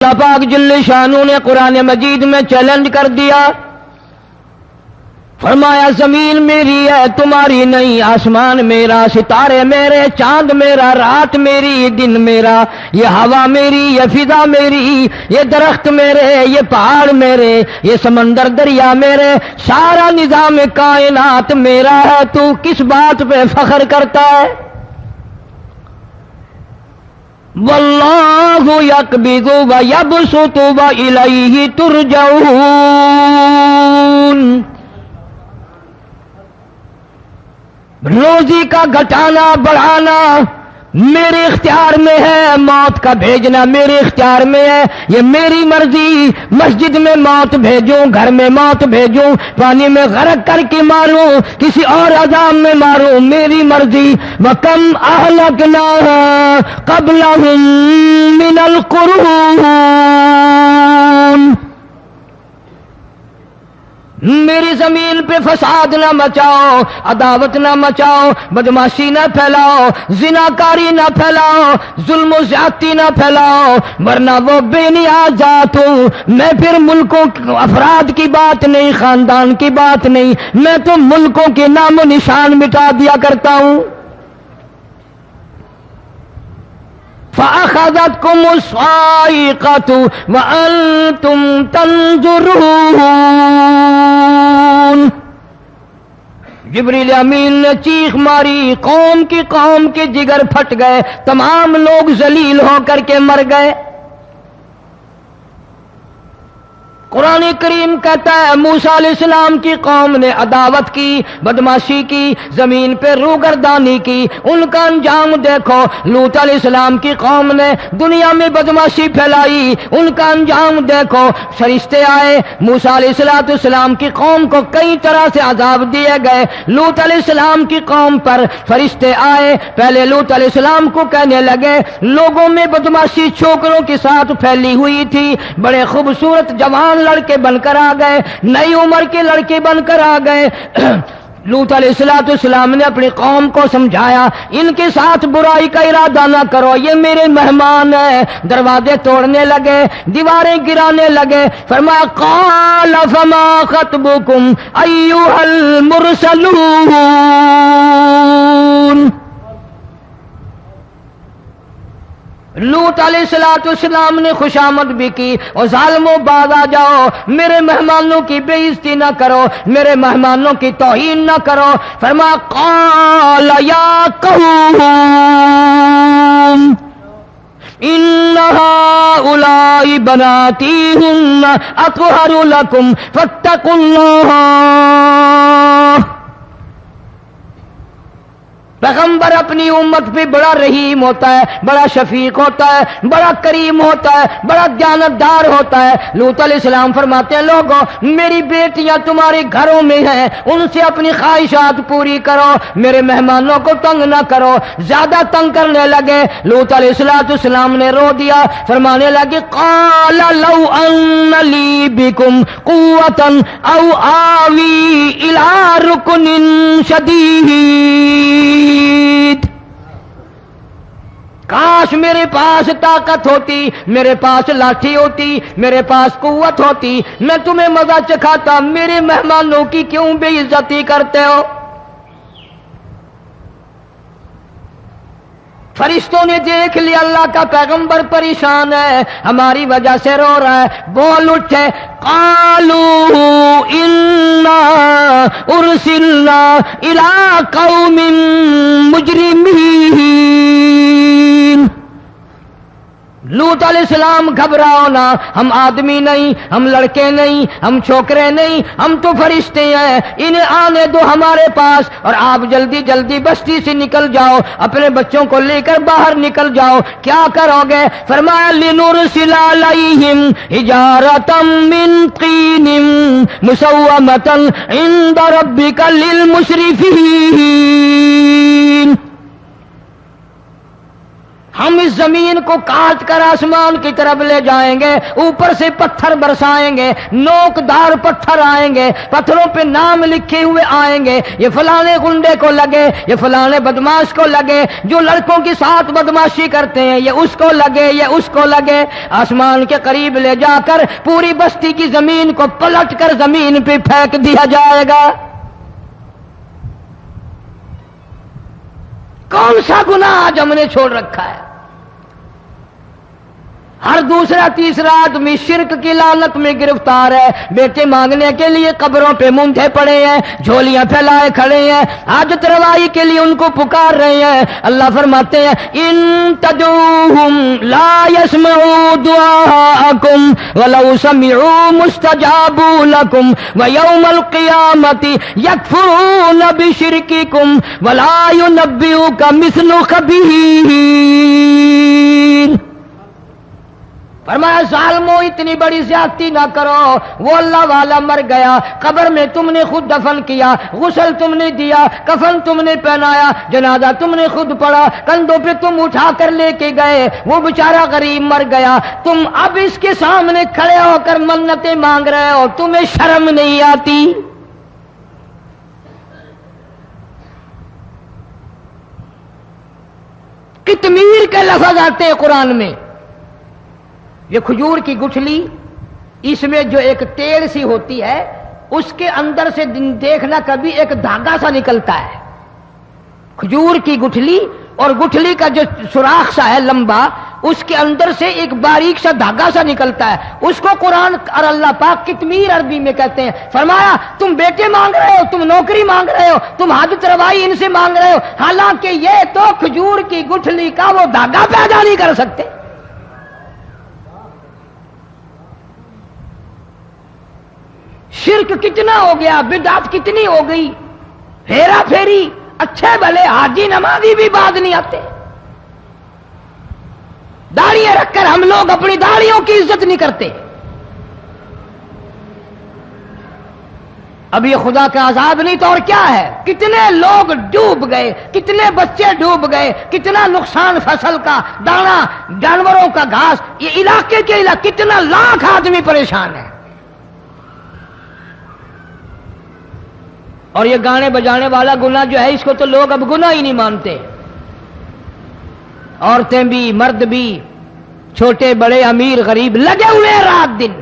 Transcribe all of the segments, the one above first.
اللہ پاک جل شانہ نے قرآن مجید میں چیلنج کر دیا، فرمایا زمین میری ہے تمہاری نہیں، آسمان میرا، ستارے میرے، چاند میرا، رات میری، دن میرا، یہ ہوا میری، یہ فضا میری، یہ درخت میرے، یہ پہاڑ میرے، یہ سمندر دریا میرے، سارا نظام کائنات میرا ہے، تو کس بات پہ فخر کرتا ہے؟ واللہ یقبض ویبسط والیہ ترجعون۔ روزی کا گھٹانا بڑھانا میرے اختیار میں ہے، موت کا بھیجنا میرے اختیار میں ہے، یہ میری مرضی، مسجد میں موت بھیجوں، گھر میں موت بھیجوں، پانی میں غرق کر کے ماروں، کسی اور عذاب میں ماروں، میری مرضی۔ وَكَمْ أَهْلَكْنَا قَبْلَهُمْ مِنَ الْقُرُونِ، میری زمین پہ فساد نہ مچاؤ، عداوت نہ مچاؤ، بدماشی نہ پھیلاؤ، زناکاری نہ پھیلاؤ، ظلم و زیادتی نہ پھیلاؤ، ورنہ وہ بے نیاز ذات ہوں۔ میں پھر ملکوں افراد کی بات نہیں، خاندان کی بات نہیں، میں تو ملکوں کے نام و نشان مٹا دیا کرتا ہوں۔ فَأَخَذَتْكُمُ الصَّاعِقَةُ وَأَنْتُمْ تَنظُرُونَ۔ جبریل امین نے چیخ ماری، قوم کے جگر پھٹ گئے، تمام لوگ ذلیل ہو کر کے مر گئے۔ قرآن کریم کہتا ہے موسیٰ علیہ السلام کی قوم نے عداوت کی، بدماشی کی، زمین پہ روگردانی کی، ان کا انجام دیکھو۔ لوط علیہ السلام کی قوم نے دنیا میں بدماشی پھیلائی، ان کا انجام دیکھو۔ فرشتے آئے، موسیٰ علیہ السلام کی قوم کو کئی طرح سے عذاب دیے گئے۔ لوط علیہ السلام کی قوم پر فرشتے آئے، پہلے لوط علیہ السلام کو کہنے لگے، لوگوں میں بدماشی چھوکروں کے ساتھ پھیلی ہوئی تھی، بڑے خوبصورت جوان لڑکے بن کر آ گئے، نئی عمر کے لڑکے بن کر آ گئے۔ لوط علیہ السلام نے اپنی قوم کو سمجھایا، ان کے ساتھ برائی کا ارادہ نہ کرو، یہ میرے مہمان ہیں۔ دروازے توڑنے لگے، دیواریں گرانے لگے، فرمایا قال فما خطبکم ایھا المرسلون۔ لوط علیہ السلام نے خوشامد بھی کی، اور ظالموں باز آ جاؤ، میرے مہمانوں کی بے عزتی نہ کرو، میرے مہمانوں کی توہین نہ کرو۔ فرمایا قال یا قوم ان هؤلاء بناتی ہن اطہر لکم فاتقوا اللہ۔ پیغمبر اپنی امت پہ بڑا رحیم ہوتا ہے، بڑا شفیق ہوتا ہے، بڑا کریم ہوتا ہے، بڑا دیانتدار ہوتا ہے۔ لوط علیہ السلام فرماتے ہیں لوگوں میری بیٹیاں تمہارے گھروں میں ہیں، ان سے اپنی خواہشات پوری کرو، میرے مہمانوں کو تنگ نہ کرو۔ زیادہ تنگ کرنے لگے، لوط علیہ السلام نے رو دیا، فرمانے لگے قال لو ان لی بکم قوۃ او آوی الی رکن شدید۔ کاش میرے پاس طاقت ہوتی، میرے پاس لاٹھی ہوتی، میرے پاس قوت ہوتی، میں تمہیں مزہ چکھاتا، میرے مہمانوں کی کیوں بے عزتی کرتے ہو؟ فرشتوں نے دیکھ لیا اللہ کا پیغمبر پریشان ہے، ہماری وجہ سے رو رہا ہے، بول اٹھے قالوا انا ارسلنا الی قوم مجرمین۔ لوط علیہ السلام گھبراؤ نہ، ہم آدمی نہیں، ہم لڑکے نہیں، ہم چھوکرے نہیں، ہم تو فرشتے ہیں، انہیں آنے دو ہمارے پاس، اور آپ جلدی جلدی بستی سے نکل جاؤ، اپنے بچوں کو لے کر باہر نکل جاؤ۔ کیا کرو گے؟ فرمایا لنرسل علیہم حجارۃ من طین مسومۃ عند ربک للمسرفین۔ ہم اس زمین کو کاٹ کر آسمان کی طرف لے جائیں گے، اوپر سے پتھر برسائیں گے، نوکدار پتھر آئیں گے، پتھروں پہ نام لکھے ہوئے آئیں گے، یہ فلانے گنڈے کو لگے، یہ فلانے بدماش کو لگے، جو لڑکوں کے ساتھ بدماشی کرتے ہیں یہ اس کو لگے، یہ اس کو لگے۔ آسمان کے قریب لے جا کر پوری بستی کی زمین کو پلٹ کر زمین پہ پھینک دیا جائے گا۔ کون سا گناہ آج ہم نے چھوڑ رکھا ہے؟ ہر دوسرا تیسرا آدمی شرک کی لعنت میں گرفتار ہے، بیٹے مانگنے کے لیے قبروں پہ مونڈھے پڑے ہیں، جھولیاں پھیلائے کھڑے ہیں، حاجت روائی کے لیے ان کو پکار رہے ہیں۔ اللہ فرماتے ہیں ان تدعوہم لا يسمعوا دعاءکم ولو سمعوا مستجابوا لکم ویوم القیامت یکفرون بشرککم ولا ینبئک مثل خبیر۔ فرمایا ظالمو اتنی بڑی زیادتی نہ کرو، وہ اللہ والا مر گیا، قبر میں تم نے خود دفن کیا، غسل تم نے دیا، کفن تم نے پہنایا، جنازہ تم نے خود پڑھا، کندھوں پہ تم اٹھا کر لے کے گئے، وہ بیچارہ غریب مر گیا، تم اب اس کے سامنے کھڑے ہو کر منتیں مانگ رہے ہو، تمہیں شرم نہیں آتی؟ قطمیر کے لفظ آتے ہیں قرآن میں۔ یہ کھجور کی گٹھلی، اس میں جو ایک تیل سی ہوتی ہے، اس کے اندر سے دیکھنا کبھی ایک دھاگا سا نکلتا ہے۔ کھجور کی گٹھلی اور گٹھلی کا جو سوراخ سا ہے لمبا، اس کے اندر سے ایک باریک سا دھاگا سا نکلتا ہے، اس کو قرآن اور اللہ پاک قطمیر عربی میں کہتے ہیں۔ فرمایا تم بیٹے مانگ رہے ہو، تم نوکری مانگ رہے ہو، تم حاجت روائی ان سے مانگ رہے ہو، حالانکہ یہ تو کھجور کی گٹھلی کا وہ دھاگا پیدا نہیں کر سکتے۔ شرک کتنا ہو گیا، بدعت کتنی ہو گئی، ہیرا پھیری، اچھے بھلے حاجی نمازی بھی بعد نہیں آتے۔ داڑیاں رکھ کر ہم لوگ اپنی داڑیوں کی عزت نہیں کرتے۔ اب یہ خدا کا عذاب نہیں تو اور کیا ہے؟ کتنے لوگ ڈوب گئے، کتنے بچے ڈوب گئے، کتنا نقصان فصل کا، دانا، جانوروں کا گھاس، یہ علاقے کے علاقے کتنا لاکھ آدمی پریشان ہے۔ اور یہ گانے بجانے والا گناہ جو ہے، اس کو تو لوگ اب گناہ ہی نہیں مانتے۔ عورتیں بھی، مرد بھی، چھوٹے بڑے، امیر غریب لگے ہوئے ہیں رات دن۔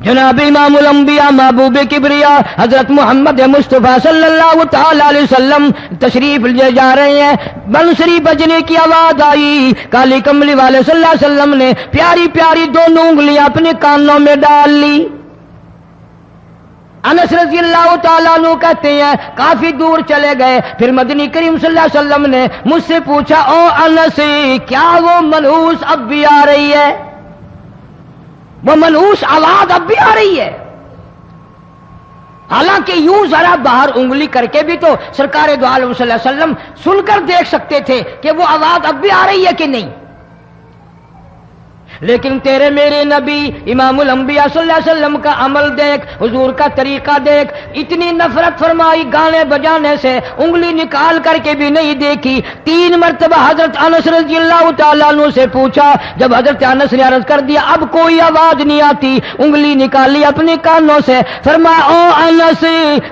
جناب امام الانبیاء محبوب کبریا حضرت محمد مصطفیٰ صلی اللہ تعالی علیہ وسلم تشریف لے جا رہے ہیں، بنسری بجنے کی آواز آئی، کالی کملی والے صلی اللہ علیہ وسلم نے پیاری پیاری دونوں انگلیاں اپنے کانوں میں ڈال لی۔ انس رضی اللہ تعالیٰ عنہ کہتے ہیں کافی دور چلے گئے، پھر مدنی کریم صلی اللہ علیہ وسلم نے مجھ سے پوچھا او انس، کیا وہ منحوس اب بھی آ رہی ہے؟ وہ منحوس آواز اب بھی آ رہی ہے؟ حالانکہ یوں ذرا باہر انگلی کر کے بھی تو سرکار دو عالم صلی اللہ علیہ وسلم سن کر دیکھ سکتے تھے کہ وہ آواز اب بھی آ رہی ہے کہ نہیں۔ لیکن تیرے میرے نبی امام الانبیاء صلی اللہ علیہ وسلم کا عمل دیکھ، حضور کا طریقہ دیکھ، اتنی نفرت فرمائی گانے بجانے سے، انگلی نکال کر کے بھی نہیں دیکھی۔ 3 مرتبہ حضرت انس رضی اللہ تعالیٰ عنہ سے پوچھا، جب حضرت انس نے عرض کر دیا اب کوئی آواز نہیں آتی، انگلی نکالی اپنے کانوں سے، فرمایا او انس،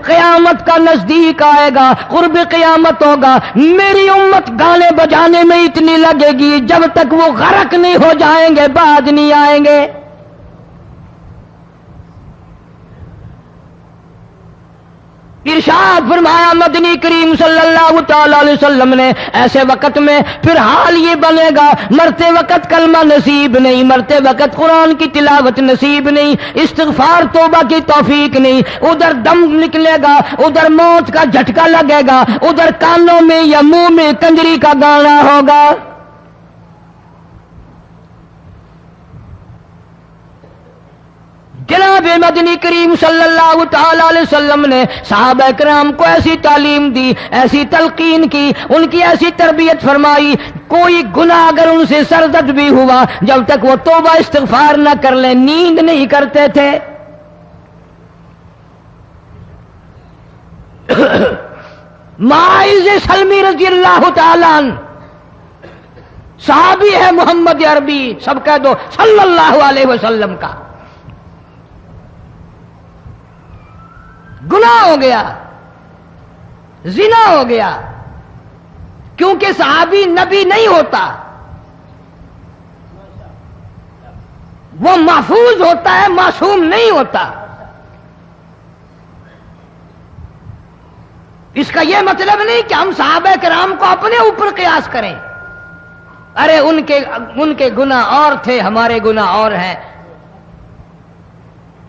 قیامت کا نزدیک آئے گا، قرب قیامت ہوگا، میری امت گانے بجانے میں اتنی لگے گی جب تک وہ غرق نہیں ہو جائیں گے بعد نہیں آئیں گے۔ ارشاد فرمایا مدنی کریم صلی اللہ تعالی علیہ وسلم نے ایسے وقت میں پھر حال یہ بنے گا، مرتے وقت کلمہ نصیب نہیں، مرتے وقت قرآن کی تلاوت نصیب نہیں، استغفار توبہ کی توفیق نہیں، ادھر دم نکلے گا، ادھر موت کا جھٹکا لگے گا، ادھر کانوں میں یا منہ میں کنجری کا گانا ہوگا۔ جناب مدنی کریم صلی اللہ تعالی علیہ وسلم نے صحابہ کرام کو ایسی تعلیم دی، ایسی تلقین کی، ان کی ایسی تربیت فرمائی، کوئی گناہ اگر ان سے سرزد بھی ہوا جب تک وہ توبہ استغفار نہ کر لیں نیند نہیں کرتے تھے۔ معاذ سلمی رضی اللہ تعالی عنہ صحابی ہے محمد عربی، سب کہہ دو صلی اللہ علیہ وسلم کا، گناہ ہو گیا، زنا ہو گیا، کیونکہ صحابی نبی نہیں ہوتا، وہ محفوظ ہوتا ہے، معصوم نہیں ہوتا۔ اس کا یہ مطلب نہیں کہ ہم صحابہ کرام کو اپنے اوپر قیاس کریں، ارے ان کے گناہ اور تھے، ہمارے گناہ اور ہیں۔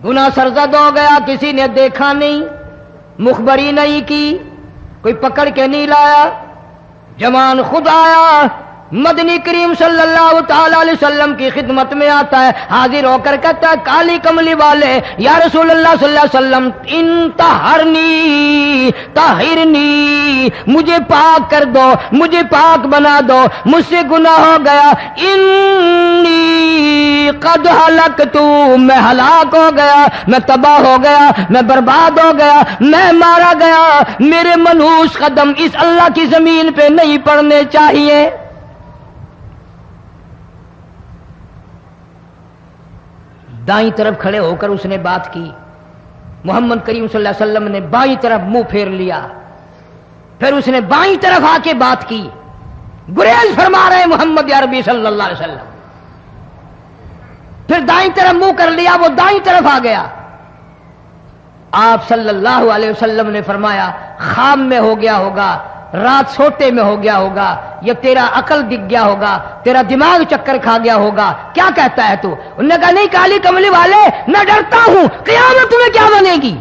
گناہ سرزد ہو گیا، کسی نے دیکھا نہیں، مخبری نہیں کی، کوئی پکڑ کے نہیں لایا، جوان خود آیا، مدنی کریم صلی اللہ تعالی علیہ وسلم کی خدمت میں آتا ہے، حاضر ہو کر کہتا ہے کالی کملی والے یا رسول اللہ صلی اللہ علیہ وسلم انطہرنی طہرنی، مجھے پاک کر دو، مجھے پاک بنا دو، مجھ سے گناہ ہو گیا، انی قد ہلکت، میں ہلاک ہو گیا، میں تباہ ہو گیا، میں برباد ہو گیا، میں مارا گیا، میرے منحوس قدم اس اللہ کی زمین پہ نہیں پڑنے چاہیے۔ دائیں طرف کھڑے ہو کر اس نے بات کی، محمد کریم صلی اللہ علیہ وسلم نے بائیں طرف منہ پھیر لیا، پھر اس نے بائیں طرف آ کے بات کی، گریز فرما رہے محمد عربی صلی اللہ علیہ وسلم، پھر دائیں طرف منہ کر لیا، وہ دائیں طرف آ گیا۔ آپ صلی اللہ علیہ وسلم نے فرمایا خواب میں ہو گیا ہوگا، رات سوتے میں ہو گیا ہوگا، یا تیرا عقل دکھ گیا ہوگا، تیرا دماغ چکر کھا گیا ہوگا، کیا کہتا ہے تو؟ انہوں نے کہا نہیں کالی کملی والے، میں ڈرتا ہوں قیامت میں کیا بنے گی،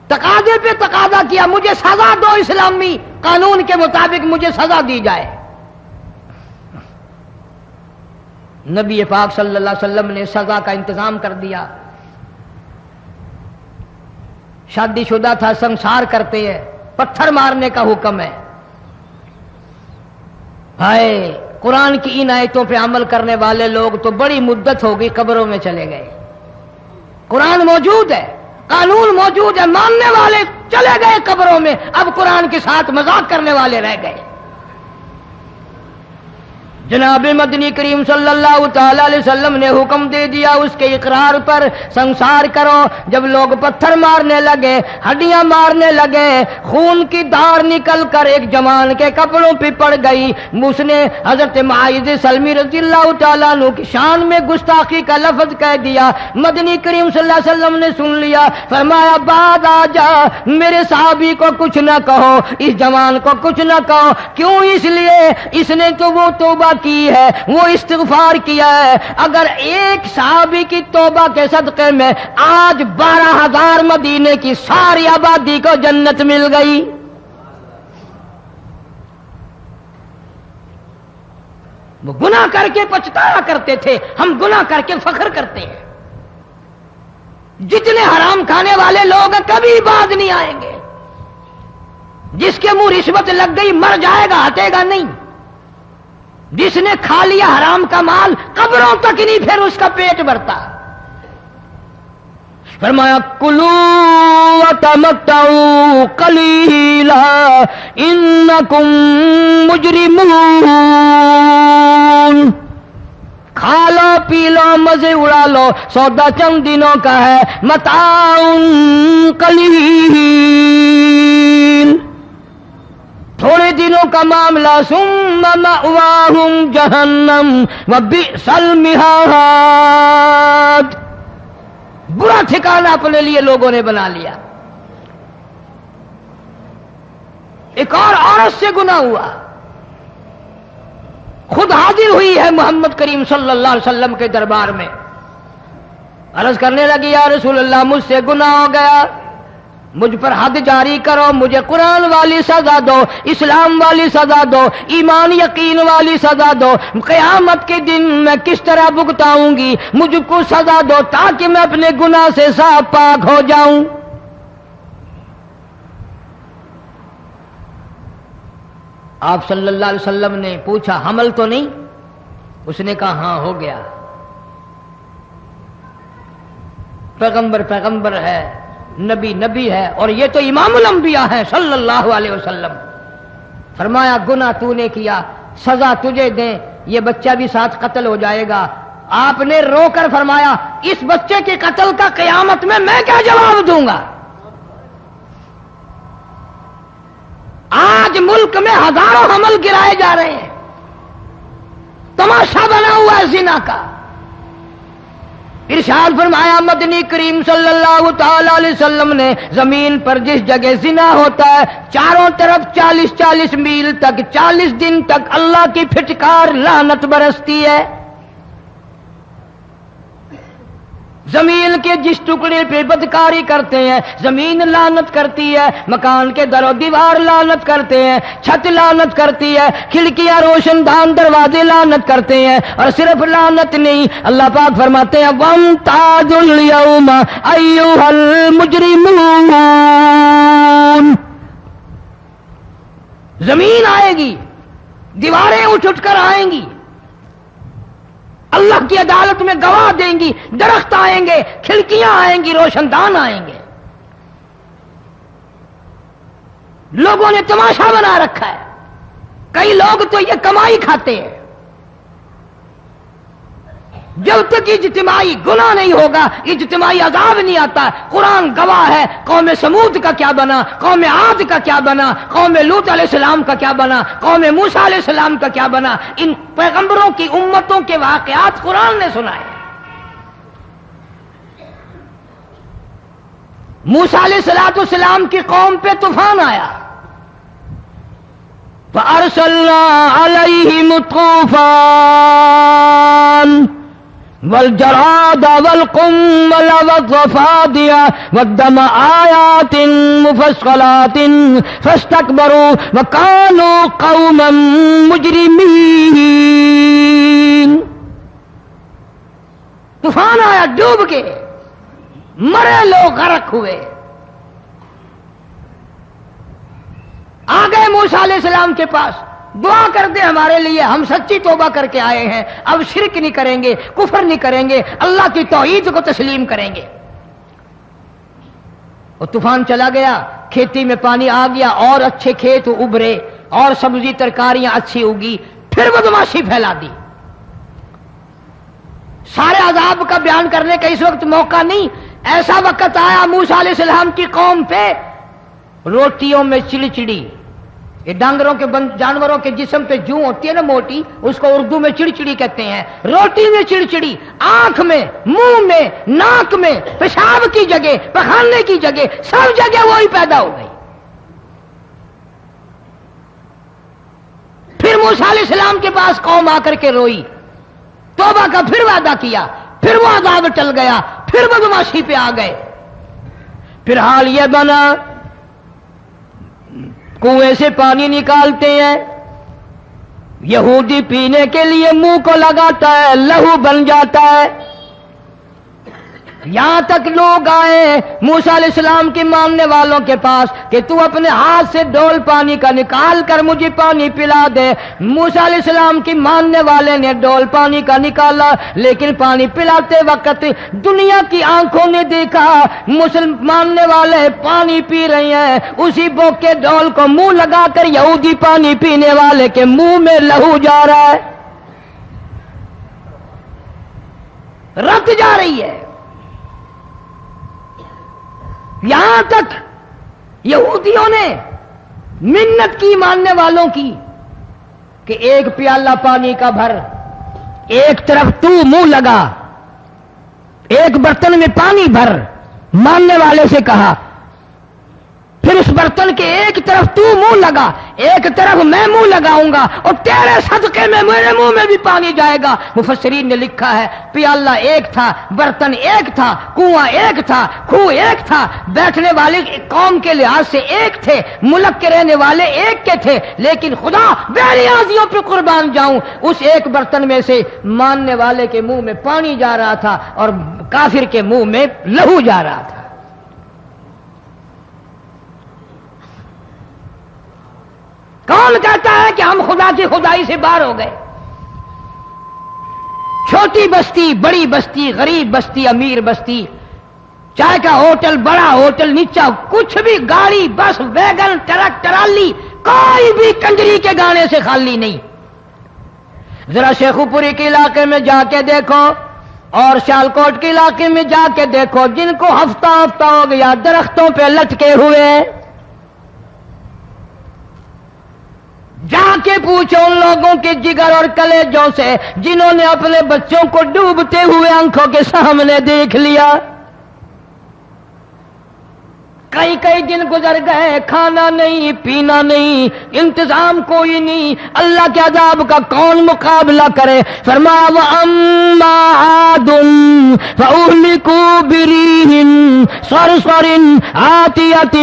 تقاضے پہ تقاضا کیا، مجھے سزا دو، اسلامی قانون کے مطابق مجھے سزا دی جائے۔ نبی پاک صلی اللہ علیہ وسلم نے سزا کا انتظام کر دیا۔ شادی شدہ تھا، سنسار کرتے ہیں، پتھر مارنے کا حکم ہے۔ ہائے قرآن کی ان آیتوں پہ عمل کرنے والے لوگ تو بڑی مدت ہو گئی قبروں میں چلے گئے۔ قرآن موجود ہے، قانون موجود ہے، ماننے والے چلے گئے قبروں میں، اب قرآن کے ساتھ مذاق کرنے والے رہ گئے۔ جناب مدنی کریم صلی اللہ تعالی علیہ وسلم نے حکم دے دیا اس کے اقرار پر سنسار کرو۔ جب لوگ پتھر مارنے لگے، ہڈیاں مارنے لگے، خون کی دھار نکل کر ایک جوان کے کپڑوں پہ پڑ گئی، اس نے حضرت معاذ سلمی رضی اللہ تعالیٰ عنہ کی شان میں گستاخی کا لفظ کہہ دیا۔ مدنی کریم صلی اللہ علیہ وسلم نے سن لیا، فرمایا بعد آ جا، میرے صحابی کو کچھ نہ کہو، اس جوان کو کچھ نہ کہو۔ کیوں؟ اس لیے اس نے تو وہ توبہ کی ہے، وہ استغفار کیا ہے۔ اگر ایک صحابی کی توبہ کے صدقے میں آج 12,000 مدینے کی ساری آبادی کو جنت مل گئی۔ وہ گناہ کر کے پچھتایا کرتے تھے، ہم گناہ کر کے فخر کرتے ہیں۔ جتنے حرام کھانے والے لوگ ہیں کبھی بعد نہیں آئیں گے۔ جس کے منہ رشوت لگ گئی مر جائے گا، ہٹے گا نہیں۔ جس نے کھا لیا حرام کا مال قبروں تک نہیں پھر اس کا پیٹ بھرتا۔ فرمایا کلو وتمتعوا قلیلا انکم مجرمون، کھا لو پی لو مزے اڑا لو، سودا چند دنوں کا ہے، متاع قلیل، تھوڑے دنوں کا معاملہ، ثم مأواہم جہنم وبئس المہاد، برا ٹھکانہ اپنے لیے لوگوں نے بنا لیا۔ ایک اور عورت سے گناہ ہوا، خود حاضر ہوئی ہے محمد کریم صلی اللہ علیہ وسلم کے دربار میں، عرض کرنے لگی یا رسول اللہ مجھ سے گناہ ہو گیا، مجھ پر حد جاری کرو، مجھے قرآن والی سزا دو، اسلام والی سزا دو، ایمان یقین والی سزا دو، قیامت کے دن میں کس طرح بھگتاؤں گی، مجھ کو سزا دو تاکہ میں اپنے گناہ سے صاف پاک ہو جاؤں۔ آپ صلی اللہ علیہ وسلم نے پوچھا حمل تو نہیں؟ اس نے کہا ہاں ہو گیا۔ پیغمبر ہے، نبی ہے، اور یہ تو امام الانبیاء ہے صلی اللہ علیہ وسلم۔ فرمایا گناہ تو نے کیا، سزا تجھے دیں، یہ بچہ بھی ساتھ قتل ہو جائے گا۔ آپ نے رو کر فرمایا اس بچے کے قتل کا قیامت میں کیا جواب دوں گا؟ آج ملک میں ہزاروں حمل گرائے جا رہے ہیں، تماشا بنا ہوا ہے زنا کا۔ ارشاد فرمایا مدنی کریم صلی اللہ تعالی علیہ وسلم نے زمین پر جس جگہ زنا ہوتا ہے چاروں طرف 40 میل تک 40 دن تک اللہ کی پھٹکار لعنت برستی ہے۔ زمین کے جس ٹکڑے پہ بدکاری کرتے ہیں زمین لعنت کرتی ہے، مکان کے در و دیوار لعنت کرتے ہیں، چھت لعنت کرتی ہے، کھڑکیاں روشن دان دروازے لعنت کرتے ہیں۔ اور صرف لعنت نہیں، اللہ پاک فرماتے ہیں وَامْتَازُوا الْيَوْمَ أَيُّهَا الْمُجْرِمُونَ، زمین آئے گی، دیواریں اٹھ کر آئیں گی، اللہ کی عدالت میں گواہ دیں گی، درخت آئیں گے، کھڑکیاں آئیں گی، روشن دان آئیں گے۔ لوگوں نے تماشا بنا رکھا ہے، کئی لوگ تو یہ کمائی کھاتے ہیں۔ جب تک اجتماعی گناہ نہیں ہوگا اجتماعی عذاب نہیں آتا۔ قرآن گواہ ہے، قوم سمود کا کیا بنا، قوم عاد کا کیا بنا، قوم لوط علیہ السلام کا کیا بنا، قوم موسیٰ علیہ السلام کا کیا بنا۔ ان پیغمبروں کی امتوں کے واقعات قرآن نے سنائے۔ موسیٰ علیہ السلام کی قوم پہ طوفان آیا، فَأَرْسَلْنَا عَلَيْهِمُ الطُّوفَانَ والجراد والقمل والضفادع والدم آيات مفصلات فاستكبروا وكانوا قوما مجرمين۔ طوفان آیا، ڈوب کے مرے لوگ، غرق ہوئے۔ آ گئے موسیٰ علیہ السلام کے پاس، دعا کر دے ہمارے لیے، ہم سچی توبہ کر کے آئے ہیں، اب شرک نہیں کریں گے، کفر نہیں کریں گے، اللہ کی توحید کو تسلیم کریں گے۔ اور طوفان چلا گیا، کھیتی میں پانی آ گیا، اور اچھے کھیت ابھرے، اور سبزی ترکاریاں اچھی اگی، پھر بدماشی پھیلا دی۔ سارے عذاب کا بیان کرنے کا اس وقت موقع نہیں، ایسا وقت آیا موسیٰ علیہ السلام کی قوم پہ روٹیوں میں چڑچڑی، یہ ڈانگروں کے جانوروں کے جسم پہ جوں ہوتی ہے نا موٹی، اس کو اردو میں چڑچڑی کہتے ہیں۔ روٹی میں چڑچڑی، آنکھ میں، منہ میں، ناک میں، پیشاب کی جگہ، پخانے کی جگہ، سب جگہ وہی پیدا ہو گئی۔ پھر موسیٰ علیہ السلام کے پاس قوم آ کر کے روئی، توبہ کا پھر وعدہ کیا، پھر وہ عذاب ٹل گیا، پھر بدماشی پہ آ گئے۔ پھر حال یہ بنا کنویں سے پانی نکالتے ہیں، یہودی پینے کے لیے منہ کو لگاتا ہے، لہو بن جاتا ہے۔ یہاں تک لوگ آئے موسیٰ علیہ السلام کے ماننے والوں کے پاس کہ تو اپنے ہاتھ سے ڈول پانی کا نکال کر مجھے پانی پلا دے۔ موسیٰ علیہ السلام کی ماننے والے نے ڈول پانی کا نکالا، لیکن پانی پلاتے وقت دنیا کی آنکھوں نے دیکھا ماننے والے پانی پی رہے ہیں، اسی بوک کے ڈول کو منہ لگا کر یہودی پانی پینے والے کے منہ میں لہو جا رہا ہے، رت جا رہی ہے۔ یہاں تک یہودیوں نے منت کی ماننے والوں کی کہ ایک پیالہ پانی کا بھر، ایک طرف تو منہ لگا، ایک برتن میں پانی بھر، ماننے والے سے کہا، پھر اس برتن کے ایک طرف تو منہ لگا، ایک طرف میں منہ لگاؤں گا، اور تیرے صدقے میں میرے منہ میں بھی پانی جائے گا۔ مفسرین نے لکھا ہے پیالہ ایک تھا، برتن ایک تھا، کنواں ایک تھا، کھوہ ایک تھا، بیٹھنے والے قوم کے لحاظ سے ایک تھے، ملک کے رہنے والے ایک کے تھے، لیکن خدا بے نیازیوں پہ قربان جاؤں، اس ایک برتن میں سے ماننے والے کے منہ میں پانی جا رہا تھا اور کافر کے منہ میں لہو جا رہا تھا۔ کون کہتا ہے کہ ہم خدا کی خدائی سے باہر ہو گئے؟ چھوٹی بستی، بڑی بستی، غریب بستی، امیر بستی، چائے کا ہوٹل، بڑا ہوٹل، نیچا، کچھ بھی، گاڑی، بس، ویگن، ٹرک، ٹرالی، کوئی بھی کنجری کے گانے سے خالی نہیں. ذرا شیخو پوری کے علاقے میں جا کے دیکھو اور سیالکوٹ کے علاقے میں جا کے دیکھو جن کو ہفتہ ہفتہ ہو گیا درختوں پہ لٹکے ہوئے، جا کے پوچھو ان لوگوں کے جگر اور کلیجوں سے جنہوں نے اپنے بچوں کو ڈوبتے ہوئے آنکھوں کے سامنے دیکھ لیا. کئی دن گزر گئے، کھانا نہیں پینا نہیں، انتظام کوئی نہیں، اللہ کے عذاب کا کون مقابلہ کرے؟ فرمایا وَأَمَّا عَادٌ فَأُهْلِكُوا بِرِيحٍ صَرْصَرٍ عَاتِيَةٍ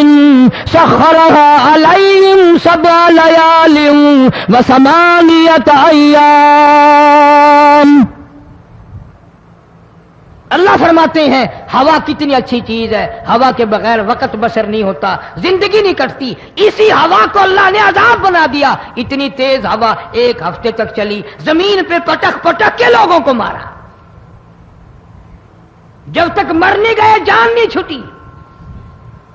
سَخَّرَهَا عَلَيْهِمْ 7 لَيَالٍ و8 أَيَّامٍ. اللہ فرماتے ہیں ہوا کتنی اچھی چیز ہے، ہوا کے بغیر وقت بسر نہیں ہوتا، زندگی نہیں کٹتی. اسی ہوا کو اللہ نے عذاب بنا دیا. اتنی تیز ہوا 1 ہفتے تک چلی، زمین پہ پٹک پٹک کے لوگوں کو مارا، جب تک مر نہیں گئے جان نہیں چھٹی.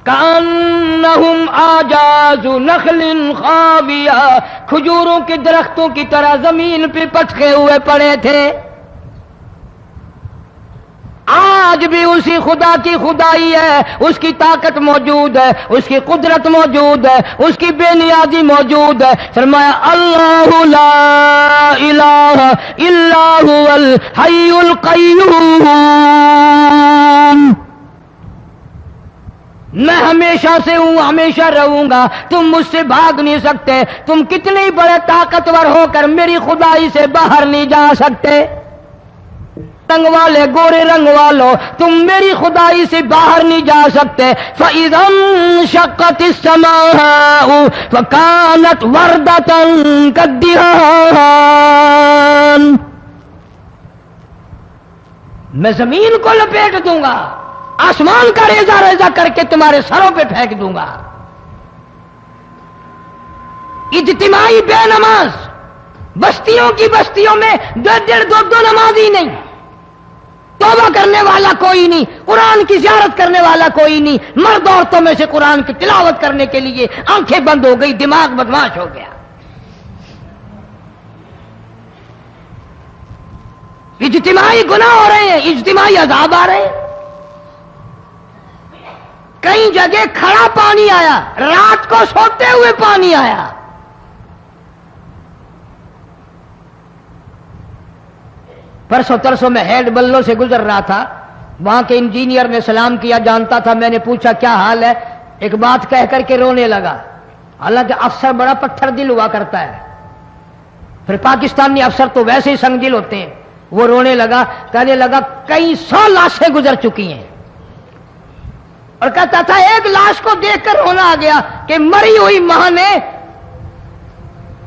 کأنہم اعجاز نخل خاویہ، کھجوروں کے درختوں کی طرح زمین پہ پٹکے ہوئے پڑے تھے. آج بھی اسی خدا کی خدائی ہے، اس کی طاقت موجود ہے، اس کی قدرت موجود ہے، اس کی بے نیازی موجود ہے. فرمایا اللہ لا الہ الا هو الحی القیوم. میں ہمیشہ سے ہوں، ہمیشہ رہوں گا، تم مجھ سے بھاگ نہیں سکتے. تم کتنے بڑے طاقتور ہو کر میری خدائی سے باہر نہیں جا سکتے. رنگ والے، گورے رنگ والو، تم میری خدائی سے باہر نہیں جا سکتے. فَإِذَا انشَقَّتِ السَّمَاءُ فَكَانَتْ وَرْدَةً كَالدِّهَانِ. میں زمین کو لپیٹ دوں گا، آسمان کا ریزہ ریزہ کر کے تمہارے سروں پہ پھینک دوں گا. اجتماعی بے نماز، بستیوں کی بستیوں میں 1.5-2 نمازی نہیں، توبہ کرنے والا کوئی نہیں، قرآن کی زیارت کرنے والا کوئی نہیں. مرد عورتوں میں سے قرآن کی تلاوت کرنے کے لیے آنکھیں بند ہو گئی، دماغ بدماش ہو گیا. اجتماعی گناہ ہو رہے ہیں، اجتماعی عذاب آ رہے ہیں. کئی جگہ کھڑا پانی آیا، رات کو سوتے ہوئے پانی آیا. پرسوں ترسوں میں ہیڈ بلوں سے گزر رہا تھا، وہاں کے انجینئر نے سلام کیا، جانتا تھا. میں نے پوچھا کیا حال ہے؟ ایک بات کہہ کر کے رونے لگا. حالانکہ افسر بڑا پتھر دل ہوا کرتا ہے، پھر پاکستانی افسر تو ویسے ہی سنگ دل ہوتے ہیں. وہ رونے لگا، کہنے لگا کئی 100 لاشیں گزر چکی ہیں، اور کہتا تھا ایک لاش کو دیکھ کر رونا آ گیا کہ مری ہوئی ماں نے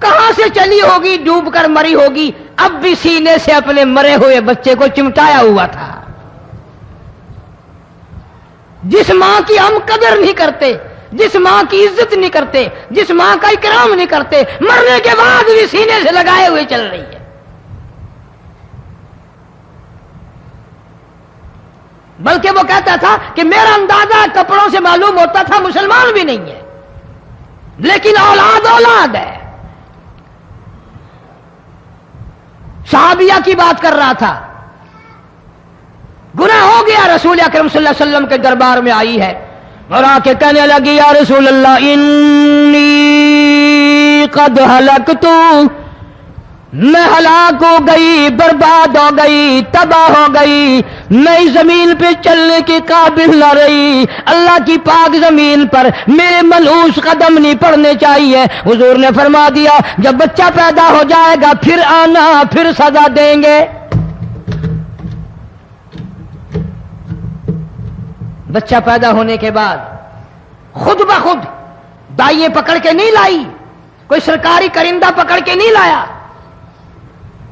کہاں سے چلی ہوگی، ڈوب کر مری ہوگی، اب بھی سینے سے اپنے مرے ہوئے بچے کو چمٹایا ہوا تھا. جس ماں کی ہم قدر نہیں کرتے، جس ماں کی عزت نہیں کرتے، جس ماں کا اکرام نہیں کرتے، مرنے کے بعد بھی سینے سے لگائے ہوئے چل رہی ہے. بلکہ وہ کہتا تھا کہ میرا اندازہ کپڑوں سے معلوم ہوتا تھا مسلمان بھی نہیں ہے، لیکن اولاد اولاد ہے. صحابیہ کی بات کر رہا تھا، گناہ ہو گیا، رسول اکرم صلی اللہ علیہ وسلم کے دربار میں آئی ہے اور آ کے کہنے لگی یا رسول اللہ انی قد ہلکت، میں ہلاک ہو گئی، برباد ہو گئی، تباہ ہو گئی، میں اس زمین پہ چلنے کے قابل نہ رہی. اللہ کی پاک زمین پر میرے ملعوس قدم نہیں پڑنے چاہیے. حضور نے فرما دیا جب بچہ پیدا ہو جائے گا پھر آنا، پھر سزا دیں گے. بچہ پیدا ہونے کے بعد خود بخود دائیں پکڑ کے نہیں لائی، کوئی سرکاری کرندہ پکڑ کے نہیں لایا.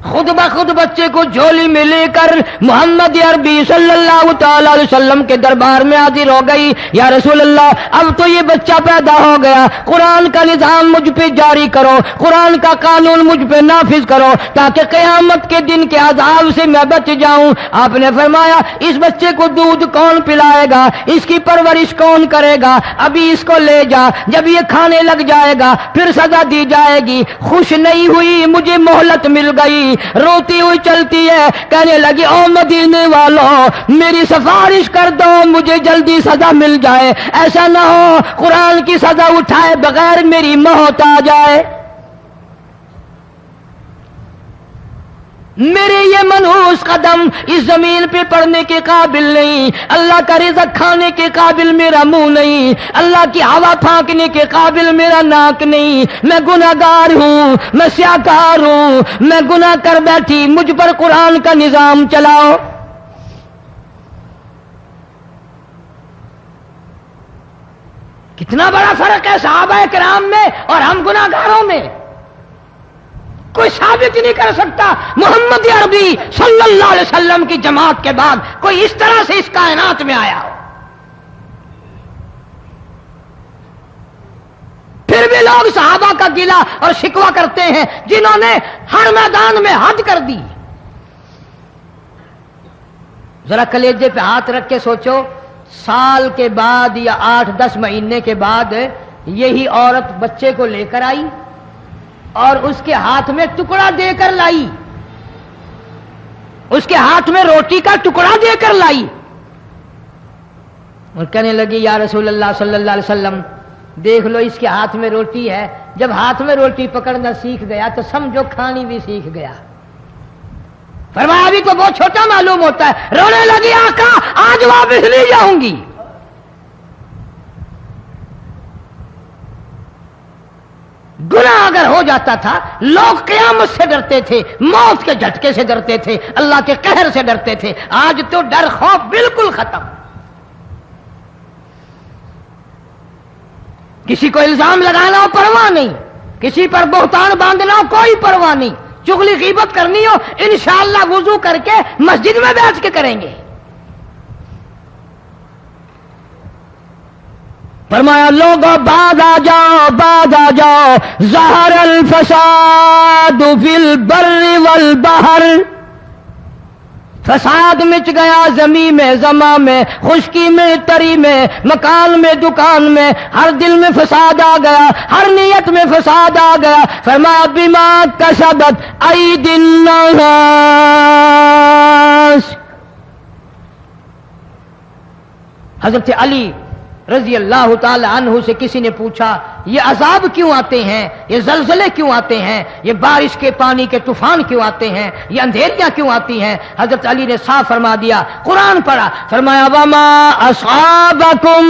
خود بخود بچے کو جھولی میں لے کر محمد عربی صلی اللہ تعالی علیہ وسلم کے دربار میں حاضر ہو گئی. یا رسول اللہ، اب تو یہ بچہ پیدا ہو گیا، قرآن کا نظام مجھ پہ جاری کرو، قرآن کا قانون مجھ پہ نافذ کرو تاکہ قیامت کے دن کے عذاب سے میں بچ جاؤں. آپ نے فرمایا اس بچے کو دودھ کون پلائے گا، اس کی پرورش کون کرے گا، ابھی اس کو لے جا، جب یہ کھانے لگ جائے گا پھر سزا دی جائے گی. خوش نہیں ہوئی، مجھے مہلت مل گئی، روتی ہوئی چلتی ہے، کہنے لگی او مدینے والوں میری سفارش کر دو، مجھے جلدی سزا مل جائے، ایسا نہ ہو قرآن کی سزا اٹھائے بغیر میری موت آ جائے. میرے یہ منحوس قدم اس زمین پہ پڑنے کے قابل نہیں، اللہ کا رزق کھانے کے قابل میرا منہ نہیں، اللہ کی ہوا پھانکنے کے قابل میرا ناک نہیں، میں گناہگار ہوں، میں سیاکار ہوں، میں گناہ کر بیٹھی، مجھ پر قرآن کا نظام چلاؤ. کتنا بڑا فرق ہے صحابہ کرام میں اور ہم گناہگاروں میں. کوئی ثابت نہیں کر سکتا محمد عربی صلی اللہ علیہ وسلم کی جماعت کے بعد کوئی اس طرح سے اس کائنات میں آیا ہو. پھر بھی لوگ صحابہ کا گلہ اور شکوہ کرتے ہیں جنہوں نے ہر میدان میں حد کر دی. ذرا کلیجے پہ ہاتھ رکھ کے سوچو، سال کے بعد یا 8-10 مہینے کے بعد یہی عورت بچے کو لے کر آئی اور اس کے ہاتھ میں ٹکڑا دے کر لائی، اس کے ہاتھ میں روٹی کا ٹکڑا دے کر لائی اور کہنے لگی یا رسول اللہ صلی اللہ علیہ وسلم دیکھ لو اس کے ہاتھ میں روٹی ہے. جب ہاتھ میں روٹی پکڑنا سیکھ گیا تو سمجھو کھانی بھی سیکھ گیا. فرمایا ابھی تو بہت چھوٹا معلوم ہوتا ہے. رونے لگی آقا آج واپس لے جاؤں گی. گناہ اگر ہو جاتا تھا لوگ قیامت سے ڈرتے تھے، موت کے جھٹکے سے ڈرتے تھے، اللہ کے قہر سے ڈرتے تھے. آج تو ڈر خوف بالکل ختم. کسی کو الزام لگانا ہو پرواہ نہیں، کسی پر بہتان باندھنا ہو کوئی پرواہ نہیں، چغلی غیبت کرنی ہو انشاءاللہ وضو کر کے مسجد میں بیٹھ کے کریں گے. فرمایا لوگوں بعد آ جاؤ ظہر الفساد فی البر والبحر. فساد مچ گیا زمین میں، زماں میں، خشکی میں، تری میں، مکان میں، دکان میں، ہر دل میں فساد آ گیا، ہر نیت میں فساد آ گیا. فرمایا بما کسبت ایدی الناس. حضرت علی رضی اللہ تعالی عنہ سے کسی نے پوچھا یہ عذاب کیوں آتے ہیں، یہ زلزلے کیوں آتے ہیں، یہ بارش کے پانی کے طوفان کیوں آتے ہیں، یہ اندھیریاں کیوں آتی ہیں؟ حضرت علی نے صاف فرما دیا، قرآن پڑھا، فرمایا وما اصابکم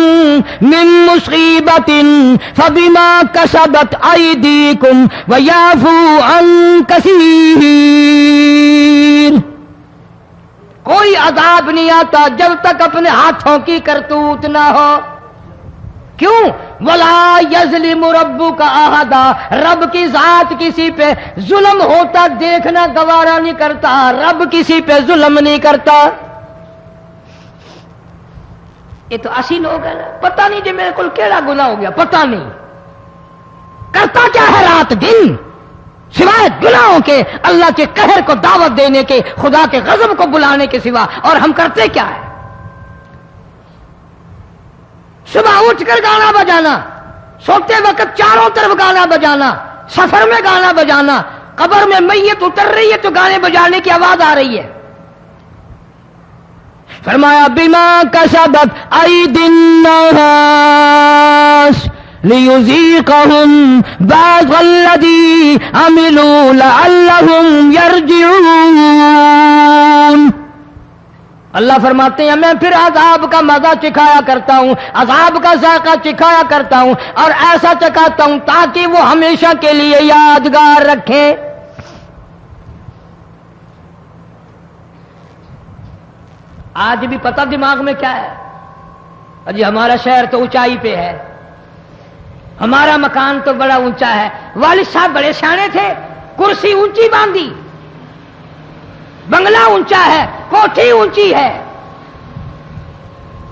من مصیبت فبما کسبت ایدیکم ویعفو عن کثیر. کوئی عذاب نہیں آتا جب تک اپنے ہاتھوں کی کرتوت نہ ہو. کیوں؟ ولا یظلم ربک احدا. رب کی ذات کسی پہ ظلم ہوتا دیکھنا گوارا نہیں کرتا، رب کسی پہ ظلم نہیں کرتا. یہ تو اسی لوگ ہیں، پتہ نہیں جی میرے کو کیڑا گناہ ہو گیا، پتہ نہیں کرتا کیا ہے رات دن سوائے گناہوں کے، اللہ کے قہر کو دعوت دینے کے، خدا کے غضب کو بلانے کے سوا. اور ہم کرتے کیا ہے؟ صبح اٹھ کر گانا بجانا، سوتے وقت چاروں طرف گانا بجانا، سفر میں گانا بجانا، قبر میں میت اتر رہی ہے تو گانے بجانے کی آواز آ رہی ہے. فرمایا بما کسبت ایدی الناس لیذیقہم بعض الذی عملوا لعلہم یرجعون. اللہ فرماتے ہیں میں پھر عذاب کا مزہ چکھایا کرتا ہوں، عذاب کا ذائقہ چکھایا کرتا ہوں اور ایسا چکھاتا ہوں تاکہ وہ ہمیشہ کے لیے یادگار رکھیں. آج بھی پتہ دماغ میں کیا ہے؟ جی ہمارا شہر تو اونچائی پہ ہے، ہمارا مکان تو بڑا اونچا ہے. والد صاحب بڑے سیانے تھے، کرسی اونچی باندھی، بنگلہ اونچا ہے، کوٹھی اونچی ہے،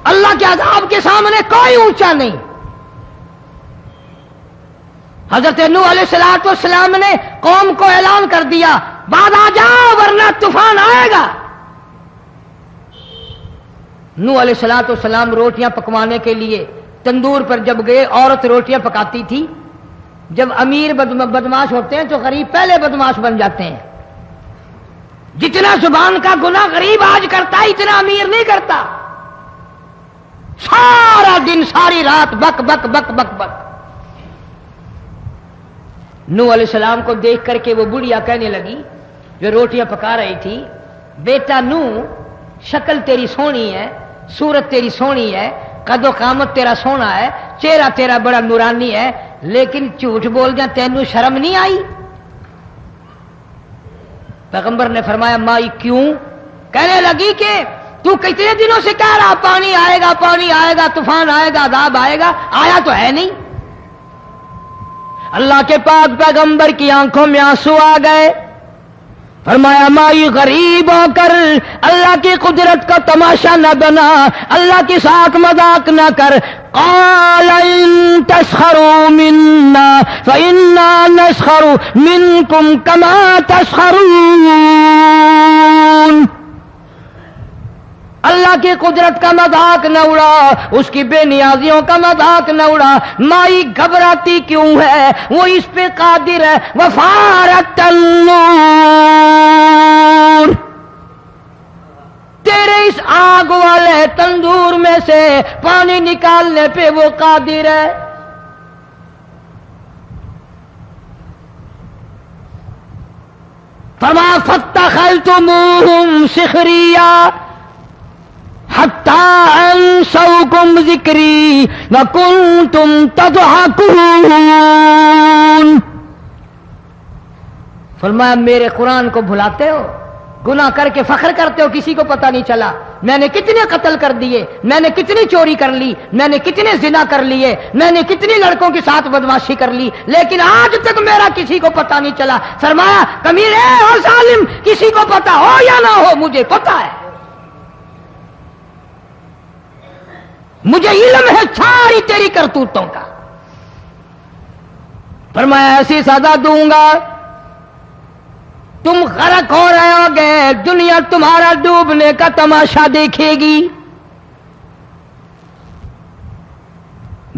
اللہ کے عذاب کے سامنے کوئی اونچا نہیں۔ حضرت نوح علیہ السلام نے قوم کو اعلان کر دیا، بعد آ جاؤ ورنہ طوفان آئے گا۔ نوح علیہ السلام روٹیاں پکوانے کے لیے تندور پر جب گئے، عورت روٹیاں پکاتی تھی۔ جب امیر بدماش ہوتے ہیں تو غریب پہلے بدماش بن جاتے ہیں۔ جتنا زبان کا گناہ غریب آج کرتا ہے اتنا امیر نہیں کرتا۔ سارا دن ساری رات بک بک بک بک بک۔ نوح علیہ السلام کو دیکھ کر کے وہ بڑھیا کہنے لگی جو روٹیاں پکا رہی تھی، بیٹا نوح، شکل تیری سونی ہے، صورت تیری سونی ہے، قد و قامت تیرا سونا ہے، چہرہ تیرا بڑا نورانی ہے، لیکن جھوٹ بول جا تینوں شرم نہیں آئی؟ پیغمبر نے فرمایا مائی کیوں؟ کہنے لگی کہ تو کتنے دنوں سے کہہ رہا پانی آئے گا، پانی آئے گا، طوفان آئے گا، عذاب آئے گا، آیا تو ہے نہیں۔ اللہ کے پاک پیغمبر کی آنکھوں میں آنسو آ گئے۔ فرمایا مائی غریب ہو کر اللہ کی قدرت کا تماشا نہ بنا، اللہ کی ساتھ مذاق نہ کر۔ قال ان تسخروا منا فإنا نسخر منكم كما تسخرون۔ اللہ کی قدرت کا مذاق نہ اڑا، اس کی بے نیازیوں کا مذاق نہ اڑا۔ مائی گھبراتی کیوں ہے؟ وہ اس پہ قادر ہے۔ وفارت النور، تیرے اس آگ والے تندور میں سے پانی نکالنے پہ وہ قادر ہے۔ فما فاتخذتموہم سخریا حتی انسوکم ذکری وکنتم تضحکون۔ فرمایا میرے قرآن کو بھلاتے ہو، گناہ کر کے فخر کرتے ہو، کسی کو پتہ نہیں چلا میں نے کتنے قتل کر دیے، میں نے کتنی چوری کر لی، میں نے کتنے زنا کر لیے، میں نے کتنی لڑکوں کے ساتھ بدماشی کر لی، لیکن آج تک میرا کسی کو پتہ نہیں چلا۔ فرمایا کمینے اور ظالم، کسی کو پتہ ہو یا نہ ہو مجھے پتہ ہے، مجھے علم ہے ساری تیری کرتوتوں کا۔ فرمایا ایسی سزا دوں گا تم غرق ہو رہے ہو گے، دنیا تمہارا ڈوبنے کا تماشا دیکھے گی۔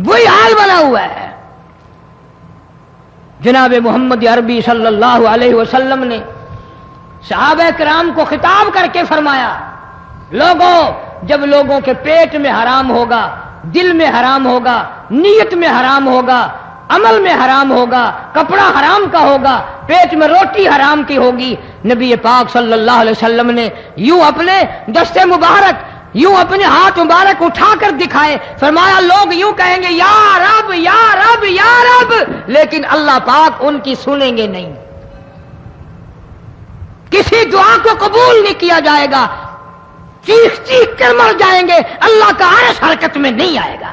وہی حال بنا ہوا ہے۔ جناب محمد عربی صلی اللہ علیہ وسلم نے صحابہ کرام کو خطاب کر کے فرمایا، لوگوں، جب لوگوں کے پیٹ میں حرام ہوگا، دل میں حرام ہوگا، نیت میں حرام ہوگا، عمل میں حرام ہوگا، کپڑا حرام کا ہوگا، پیٹ میں روٹی حرام کی ہوگی، نبی پاک صلی اللہ علیہ وسلم نے یوں اپنے دست مبارک، یوں اپنے ہاتھ مبارک اٹھا کر دکھائے، فرمایا لوگ یوں کہیں گے یا رب یا رب یا رب، لیکن اللہ پاک ان کی سنیں گے نہیں، کسی دعا کو قبول نہیں کیا جائے گا، چیخ چیخ کر مر جائیں گے، اللہ کا عرش حرکت میں نہیں آئے گا۔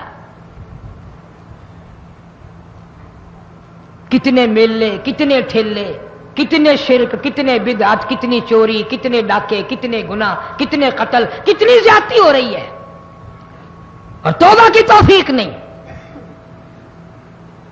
کتنے میلے، کتنے ٹھیلے، کتنے شرک، کتنے بدعت، کتنی چوری، کتنے ڈاکے، کتنے گناہ، کتنے قتل، کتنی زیادتی ہو رہی ہے اور توبہ کی توفیق نہیں۔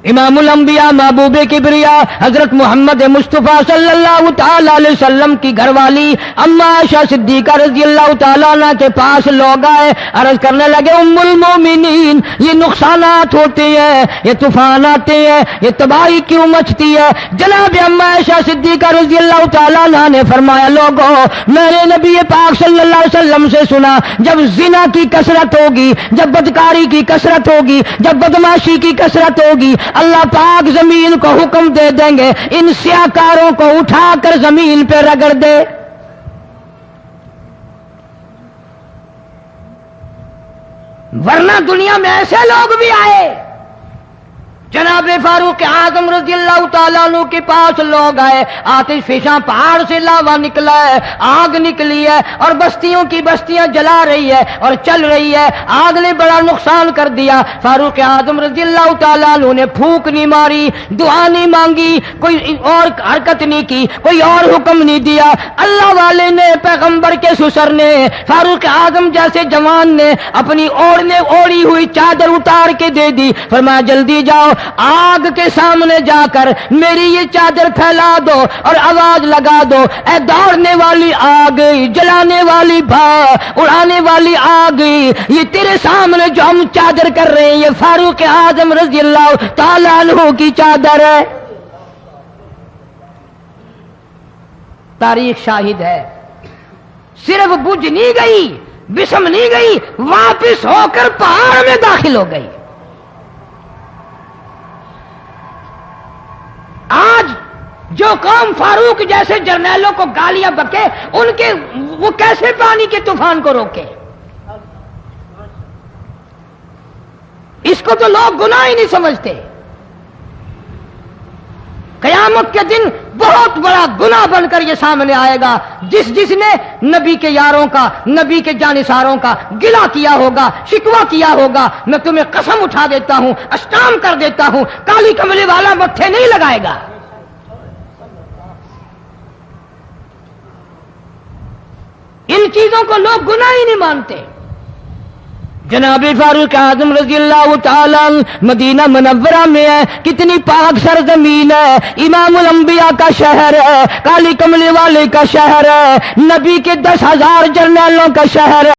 امام الانبیاء محبوب کبریا حضرت محمد مصطفیٰ صلی اللہ تعالی علیہ وسلم کی گھر والی اما عائشہ صدیقہ رضی اللہ تعالیٰ عنہ کے پاس لوگ آئے، عرض کرنے لگے ام المومنین، یہ نقصانات ہوتے ہیں، یہ طوفان آتے ہیں، یہ تباہی کیوں مچتی ہے؟ جناب اما عائشہ صدیقہ رضی اللہ تعالیٰ عنہ نے فرمایا لوگوں، میں نے نبی پاک صلی اللہ علیہ وسلم سے سنا جب زنا کی کثرت ہوگی، جب بدکاری کی کثرت ہوگی، جب بدماشی کی کثرت ہوگی، اللہ پاک زمین کو حکم دے دیں گے ان سیاکاروں کو اٹھا کر زمین پہ رگڑ دے۔ ورنہ دنیا میں ایسے لوگ بھی آئے جناب فاروق اعظم رضی اللہ تعالیٰ عنہ کے پاس لوگ آئے، آتش فشاں پہاڑ سے لاوا نکلا ہے، آگ نکلی ہے اور بستیوں کی بستیاں جلا رہی ہے اور چل رہی ہے، آگ نے بڑا نقصان کر دیا۔ فاروق اعظم رضی اللہ تعالیٰ عنہ نے پھونک نہیں ماری، دعا نہیں مانگی، کوئی اور حرکت نہیں کی، کوئی اور حکم نہیں دیا۔ اللہ والے نے، پیغمبر کے سسر نے، فاروق اعظم جیسے جوان نے اپنی اوڑھی ہوئی چادر اتار کے دے دی، فرمایا جلدی جاؤ، آگ کے سامنے جا کر میری یہ چادر پھیلا دو اور آواز لگا دو، اے دوڑنے والی آگ، جلانے والی اڑانے والی آگ، یہ تیرے سامنے جو ہم چادر کر رہے ہیں یہ فاروق اعظم رضی اللہ تعالیٰ عنہ کی چادر ہے۔ تاریخ شاہد ہے، صرف بجھ نہیں گئی، بسم نہیں گئی، واپس ہو کر پہاڑ میں داخل ہو گئی۔ آج جو قوم فاروق جیسے جرنیلوں کو گالیاں بکے، ان کے وہ کیسے پانی کے طوفان کو روکے؟ اس کو تو لوگ گناہ ہی نہیں سمجھتے۔ قیامت کے دن بہت بڑا گناہ بن کر یہ سامنے آئے گا، جس نے نبی کے یاروں کا، نبی کے جانثاروں کا گلہ کیا ہوگا، شکوہ کیا ہوگا، میں تمہیں قسم اٹھا دیتا ہوں، اشتام کر دیتا ہوں، کالی کملی والا متھے نہیں لگائے گا۔ ان چیزوں کو لوگ گناہ ہی نہیں مانتے۔ جناب فاروق اعظم رضی اللہ تعالیٰ مدینہ منورہ میں ہے، کتنی پاک سرزمین ہے، امام الانبیاء کا شہر ہے، کالی کملی والے کا شہر ہے، نبی کے 10,000 جرنیلوں کا شہر ہے۔